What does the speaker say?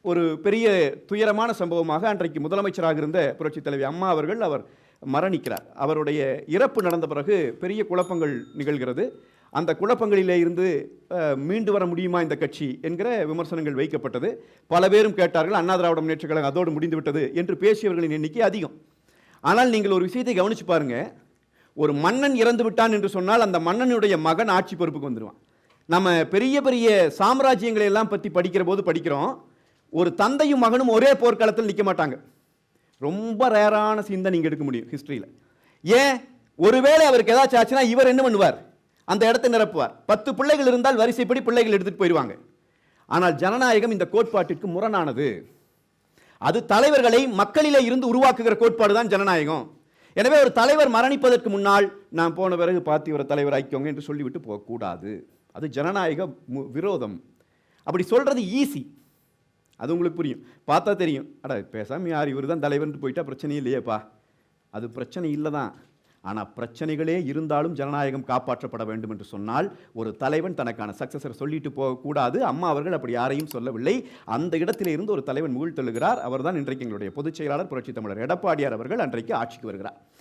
ஒரு பெரிய துயரமான சம்பவமாக அன்றைக்கு முதலமைச்சராக இருந்த புரட்சித் தலைவி அம்மா அவர்கள் அவர் மரணிக்கிறார். அவருடைய இறப்பு நடந்த பிறகு பெரிய குழப்பங்கள் நிகழ்கிறது. அந்த குழப்பங்களிலே இருந்து மீண்டு வர முடியுமா இந்த கட்சி என்கிற விமர்சனங்கள் வைக்கப்பட்டது. பல பேரும் கேட்டார்கள், அண்ணா திராவிட முன்னேற்றக் கழகம் அதோடு முடிந்துவிட்டது என்று பேசியவர்களின் எண்ணிக்கை அதிகம். ஆனால் நீங்கள் ஒரு விஷயத்தை கவனிச்சு பாருங்க, ஒரு மன்னன் இறந்து விட்டான் என்று சொன்னால் அந்த மன்னனுடைய மகன் ஆட்சி பொறுப்புக்கு வந்துடுவான். நம்ம பெரிய பெரிய சாம்ராஜ்யங்களை எல்லாம் பற்றி படிக்கிற போது படிக்கிறோம், ஒரு தந்தையும் மகனும் ஒரே போர்க்களத்தில் நிற்க மாட்டாங்க. ரொம்ப ரேரான சீன் தான் நீங்கள் எடுக்க முடியும் ஹிஸ்டரியில். ஏன்? ஒருவேளை அவருக்கு ஏதாச்சும் ஆச்சுன்னா இவர் என்ன பண்ணுவார்? அந்த இடத்தை நிரப்புவார். 10 பிள்ளைகள் இருந்தால் வரிசைப்படி பிள்ளைகள் எடுத்துட்டு போயிடுவாங்க. ஆனால் ஜனநாயகம் இந்த கோட்பாட்டிற்கு முரணானது. அது தலைவர்களை மக்களிலே இருந்து உருவாக்குகிற கோட்பாடு தான் ஜனநாயகம். எனவே ஒரு தலைவர் மரணிப்பதற்கு முன்னால் நான் போன பிறகு பார்த்து இவரை தலைவர் ஆக்கிக்கோங்க என்று சொல்லிவிட்டு போகக்கூடாது. அது ஜனநாயக விரோதம். அப்படி சொல்றது ஈஸி, அது உங்களுக்கு புரியும், பார்த்தா தெரியும். அட பேசாம யார் இவர் தான் தலைவர்னு போயிட்டா பிரச்சனை இல்லையேப்பா. அது பிரச்சனை இல்லை தான். ஆனால் பிரச்சனைகளே இருந்தாலும் ஜனநாயகம் காப்பாற்றப்பட வேண்டும் என்று சொன்னால் ஒரு தலைவன் தனக்கான சக்சஸர் சொல்லிட்டு போகக்கூடாது. அம்மா அவர்கள் அப்படி யாரையும் சொல்லவில்லை. அந்த இடத்திலே இருந்து ஒரு தலைவன் முகிழ்த்தெழுகிறார். அவர் தான் இன்றைக்கு எங்களுடைய பொதுச் செயலாளர் புரட்சித் தமிழர் எடப்பாடியார் அவர்கள் அன்றைக்கு ஆட்சிக்கு வருகிறார்.